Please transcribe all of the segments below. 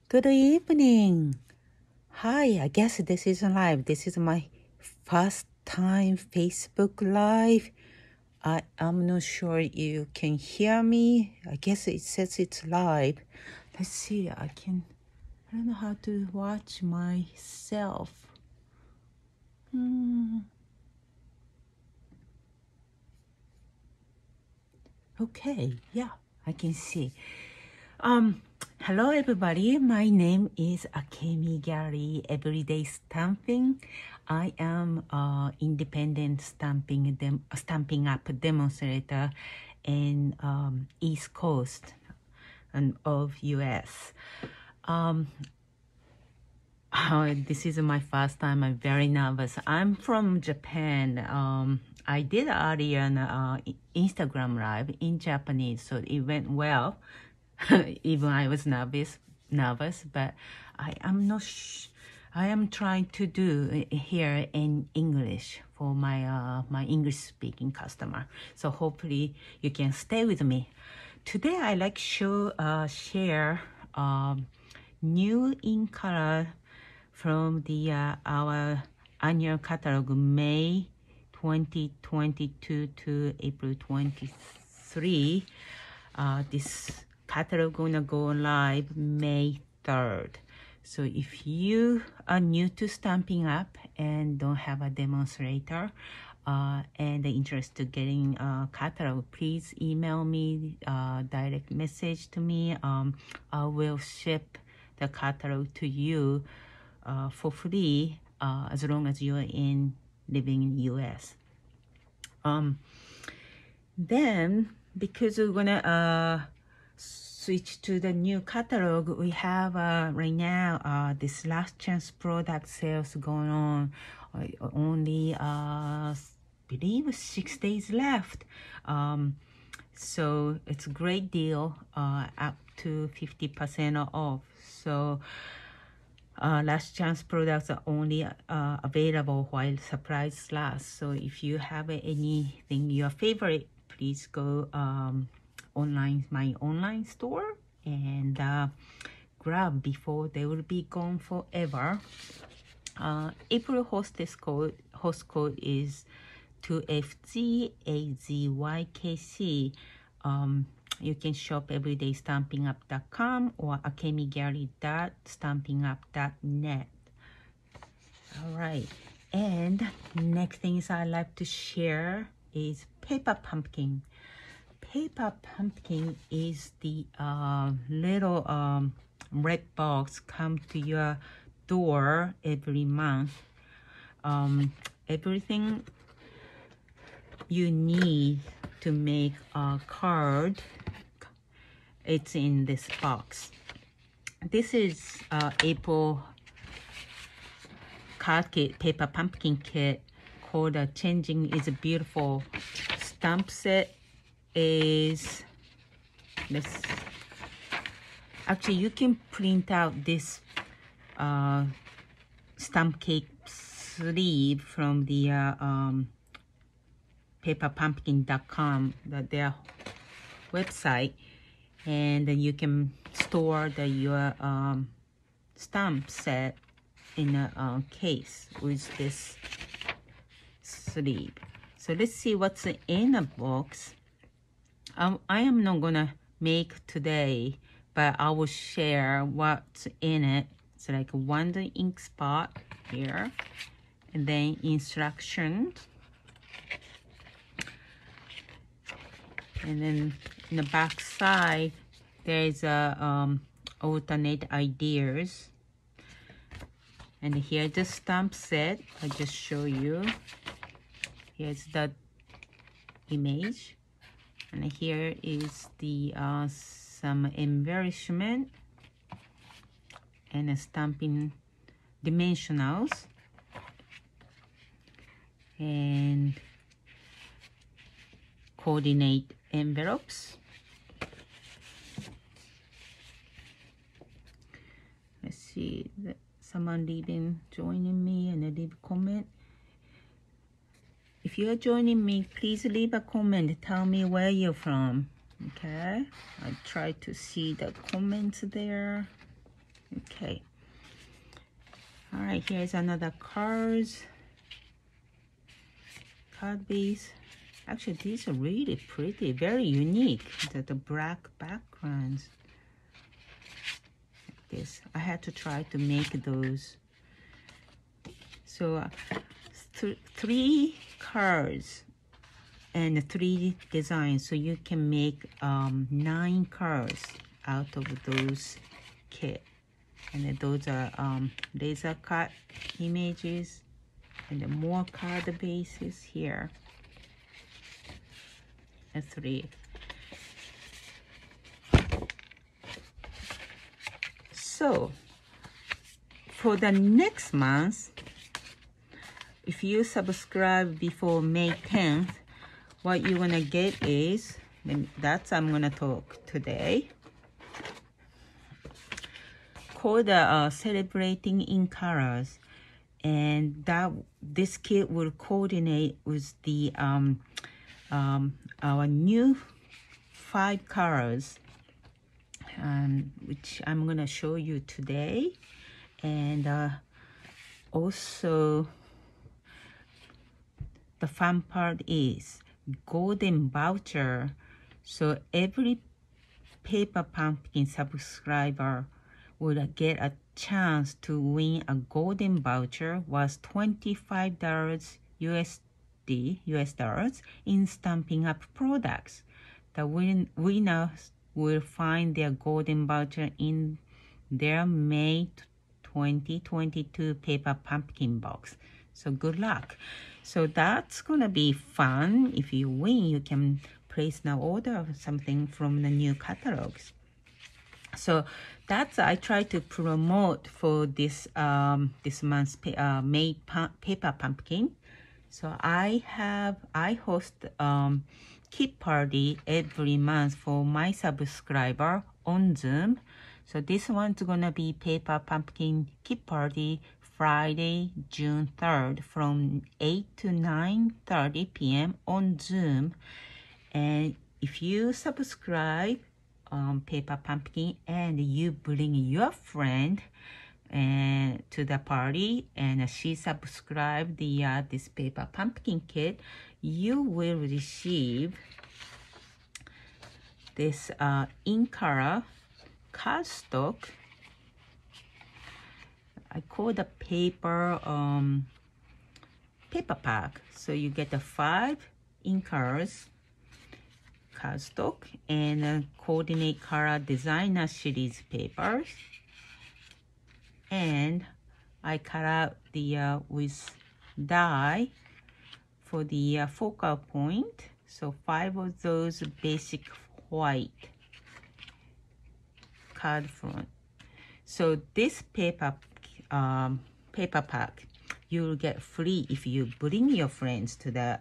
Good evening. Hi, I guess this is live. This is my first time Facebook Live. I am not sure you can hear me. I guess it says it's live. Let's see. I don't know how to watch myself. Okay, yeah, I can see. Hello everybody. My name is Akemi Gary, Everyday Stamping. I am independent stamping app demonstrator in East Coast of US. This is my first time. I'm very nervous. I'm from Japan. I did earlier an Instagram live in Japanese, so it went well. Even I was nervous, but I am not. I am trying to do here in English for my English speaking customer. So hopefully you can stay with me. Today I like to share new in color from the our annual catalog May 2022 to April 23. This catalog gonna go live May 3rd. So if you are new to Stampin' Up and don't have a demonstrator and interest to getting a catalog, please email me, direct message to me. I will ship the catalog to you for free as long as you're living in US. Then, because we're gonna switch to the new catalog, we have right now this last chance product sales going on. Only believe 6 days left. So it's a great deal, up to 50% off. So last chance products are only available while supplies last. So if you have anything your favorite, please go my online store and grab before they will be gone forever. April host code is 2FZAZYKC. You can shop everydaystampingup.com or akemigary.stampinup.net. All right, and next things I like to share is paper pumpkin. Paper pumpkin is the little red box come to your door every month. Everything you need to make a card, it's in this box. This is April card kit, paper pumpkin kit called Changing is a Beautiful. Stamp set is this. Actually, you can print out this stamp cake sleeve from the paperpumpkin.com, their website, and then you can store your stamp set in a case with this sleeve. So let's see what's in a box. I am not gonna make today, but I will share what's in it. It's like one ink spot here, and then instructions, and then in the back side there's a alternate ideas, and here's the stamp set. I just show you. Here's the image, and here is the some embellishment and a stamping dimensionals and coordinate envelopes. Let's see, someone joining me and leave a comment. If you're joining me, please leave a comment. Tell me where you're from. Okay, I try to see the comments there. Okay. All right, here's another card base. Actually, these are really pretty, very unique. The black backgrounds. Like this. I had to try to make those. So 3 cards and 3 designs. So you can make 9 cards out of those kit. And those are laser cut images and then more card bases here. 3. So for the next month, if you subscribe before May 10th, what you're gonna get is, that's I'm gonna talk today, called Celebrating in Colors, and that this kit will coordinate with the our new 5 colors, which I'm gonna show you today. And also the fun part is golden voucher. So every Paper Pumpkin subscriber will get a chance to win a golden voucher worth $25 US dollars in Stampin' Up products. The winners will find their golden voucher in their May 2022 Paper Pumpkin box. So good luck. So that's gonna be fun. If you win, you can place an order of something from the new catalogs. So that's I try to promote for this this month's May Paper Pumpkin. So I host kit party every month for my subscriber on Zoom. So this one's gonna be Paper Pumpkin kit party Friday, June 3rd from 8 to 9:30 p.m. on Zoom. And if you subscribe Paper Pumpkin and you bring your friend to the party and she subscribed this Paper Pumpkin kit, you will receive this in color cardstock. I call the paper pack. So you get the 5 in colors cardstock and coordinate color designer series papers. And I cut out the with die for the focal point. So 5 of those basic white card front. So this paper pack you'll get free if you bring your friends to the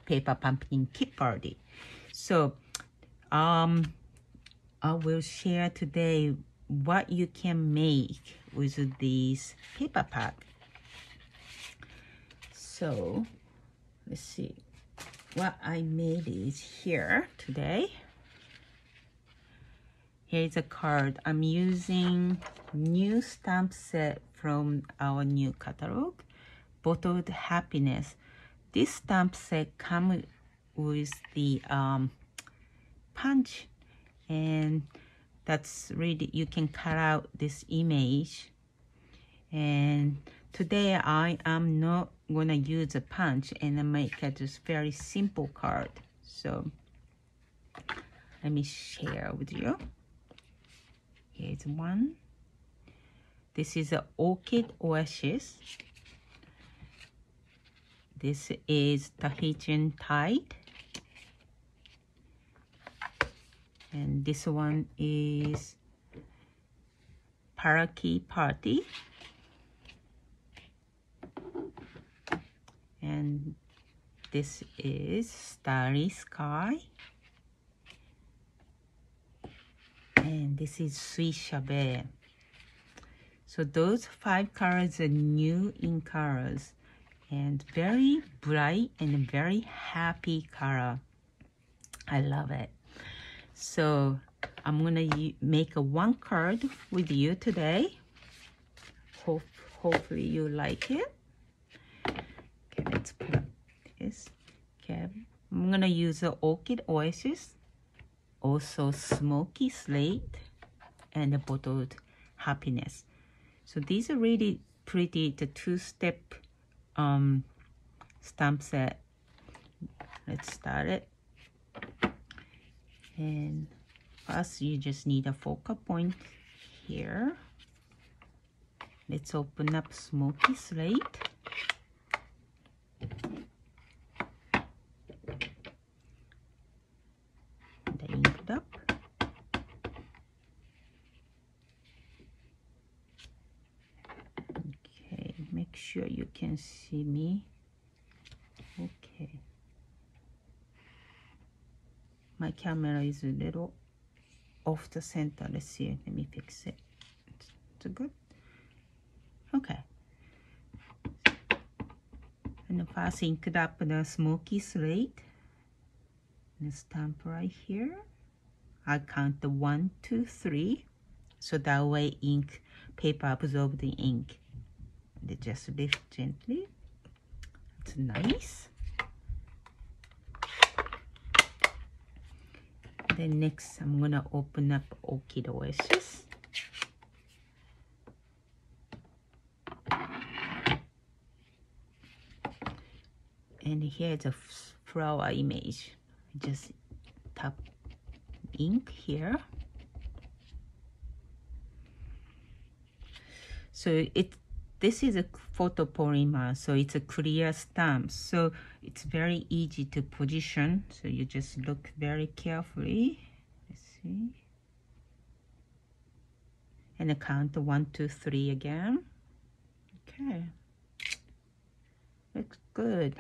Paper Pumpkin kit party. So I will share today what you can make with these paper pack. So let's see what I made is here today. Here's a card. I'm using new stamp set from our new catalog, Bottled Happiness. This stamp set comes with the punch, and that's really, you can cut out this image. And today I am not gonna use a punch and make a just very simple card. So let me share with you. Here's one. This is an Orchid Oasis. This is Tahitian Tide. And this one is Parakeet Party. And this is Starry Sky. And this is Sweet Chabert. So those 5 colors are new in colors and very bright and very happy color. I love it. So I'm gonna make a one card with you today. Hopefully you like it. Okay, let's put up this. Okay, I'm gonna use the Orchid Oasis, also Smoky Slate, and the Bottled Happiness. So these are really pretty, the two-step stamp set. Let's start it. And first you just need a focal point here. Let's open up Smoky Slate. And I ink it up. Okay, make sure you can see me. Okay. My camera is a little off the center. Let's see. Let me fix it. It's good. Okay. And the first inked up the Smoky Slate. And stamp right here. I count the 1, 2, 3. So that way paper absorbs the ink. And just lift gently. It's nice. Then next I'm gonna open up Orchid Oasis. And here's a flower image. Just tap ink here. So this is a photopolymer, so it's a clear stamp. So it's very easy to position. So you just look very carefully. Let's see. And I count 1, 2, 3 again. Okay. Looks good.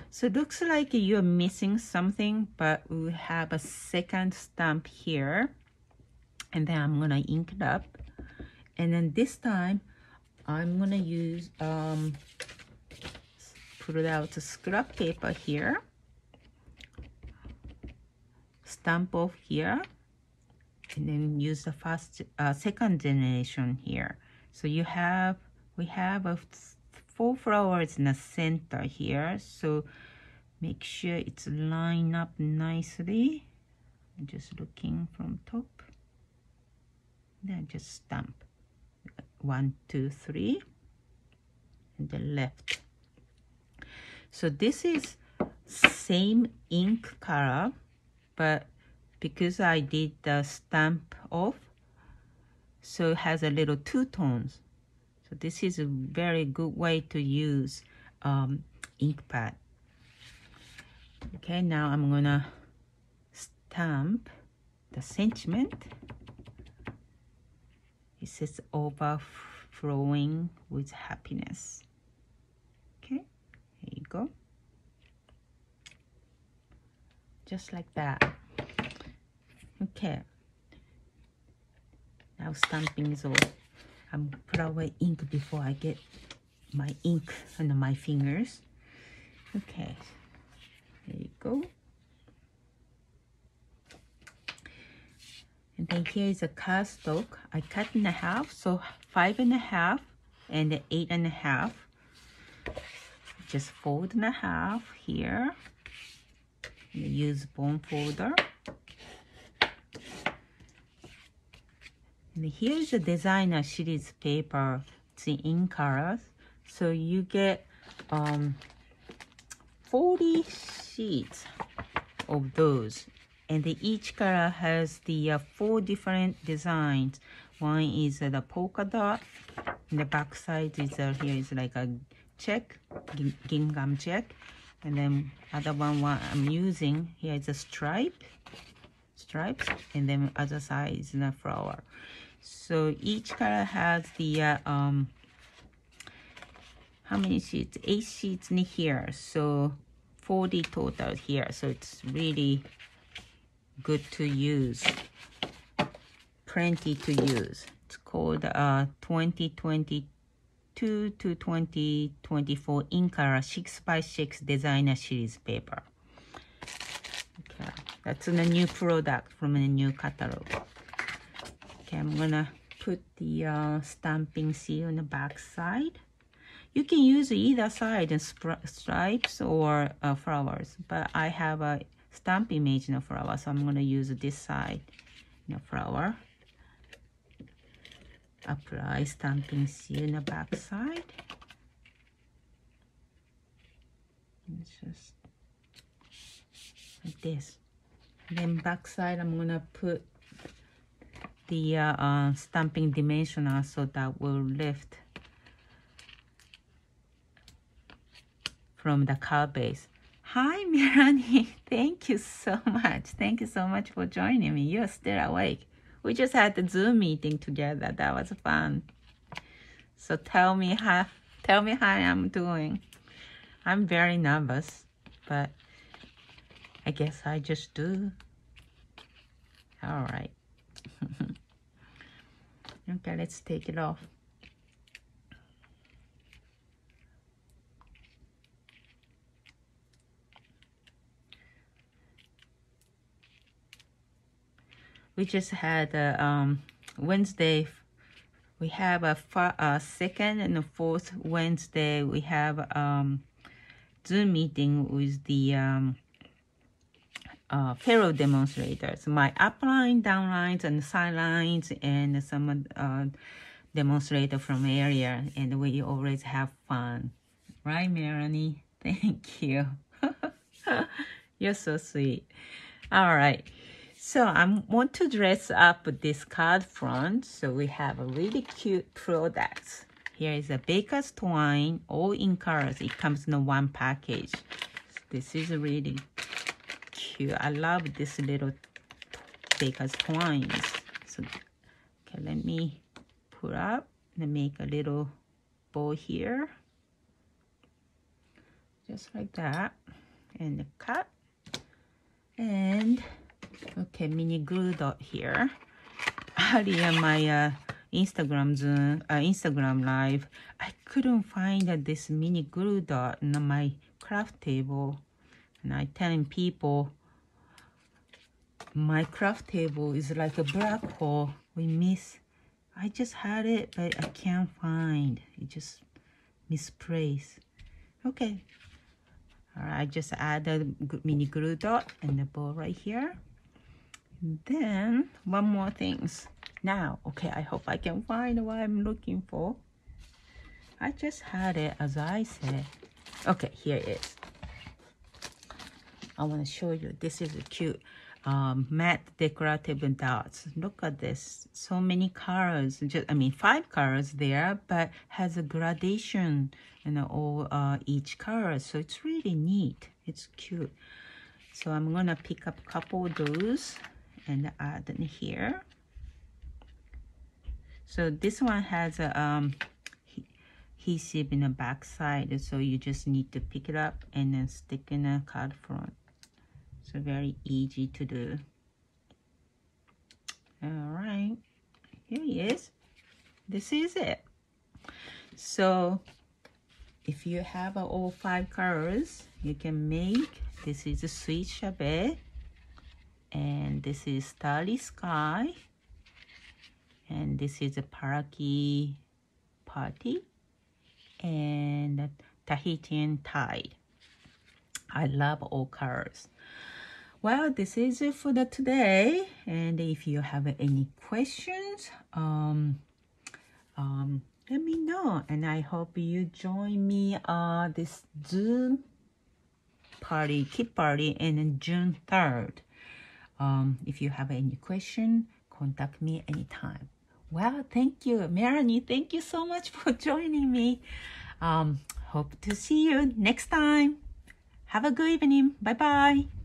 So it looks like you're missing something, but we have a second stamp here. And then I'm gonna ink it up. And then this time I'm gonna use put it out a scrap paper here, stamp off here, and then use the second generation here. So we have 4 flowers in the center here, so make sure it's lined up nicely. I'm just looking from top, then just stamp 1, 2, 3, and the left. So this is same ink color, but because I did the stamp off, so it has a little two tones. So this is a very good way to use ink pad. Okay, now I'm gonna stamp the sentiment. It says overflowing with happiness. Okay, here you go. Just like that. Okay. Now stamping is over. I'm put away ink before I get my ink under my fingers. Okay, there you go. And then here is a cardstock. I cut in half, so 5.5 and 8.5. Just fold in half here. And use bone folder. And here's the designer series paper. It's in colors. So you get 40 sheets of those. And each color has the 4 different designs. One is the polka dot. And the back side is here is like a check, gingham check. And then other one I'm using here is a stripes. And then other side is the flower. So each color has the how many sheets? 8 sheets in here. So 40 total here. So it's really good to use. Plenty to use. It's called 2022 to 2024 in color 6x6 designer series paper. Okay, That's a new product from a new catalog. Okay, I'm gonna put the stamping seal on the back side. You can use either side in stripes or flowers, but I have a stamp image in a flower, so I'm gonna use this side in a flower. Apply stamping seal in the back side. It's just like this. Then back side, I'm gonna put the stamping dimensioner so that will lift from the card base. Hi, Melanie. Thank you so much. Thank you so much for joining me. You're still awake. We just had the Zoom meeting together. That was fun. So tell me how I'm doing. I'm very nervous, but I guess I just do. All right. Okay, let's take it off. We just had Wednesday. We have a second and a fourth Wednesday. We have Zoom meeting with the fellow demonstrators. My upline, downlines, and sidelines, and some demonstrator from area, and we always have fun, right, Melanie? Thank you. You're so sweet. All right. So I want to dress up this card front. So we have a really cute products. Here is a Baker's Twine, all in colors. It comes in one package. This is really cute. I love this little Baker's Twines. So, okay, let me put up and make a little bow here. Just like that. And cut. And okay, mini glue dot here. Earlier, my Instagram live, I couldn't find this mini glue dot on my craft table, and I telling people my craft table is like a black hole. I just had it, but I can't find. It just misplaced. Okay. All right, I just add a mini glue dot and the bow right here. Then one more things. Now, okay, I hope I can find what I'm looking for. I just had it as I said. Okay, here it is. I want to show you. This is a cute matte decorative dots. Look at this. So many colors. I mean, 5 colors there, but has a gradation in all each color. So it's really neat. It's cute. So I'm gonna pick up a couple of those and add in here. So this one has a adhesive in the back side, so you just need to pick it up and then stick in a card front. So very easy to do. All right, here he is. This is it. So if you have all 5 colors, you can make, this is a Sweet Chabet, and this is Starry Sky, and this is a Parakeet Party, and Tahitian Tide. I love all colors. Well, this is it for today, and if you have any questions, let me know, and I hope you join me this Zoom party, kid party, in June 3rd. If you have any question, contact me anytime. Well, thank you, Melanie. Thank you so much for joining me. Hope to see you next time. Have a good evening. Bye-bye.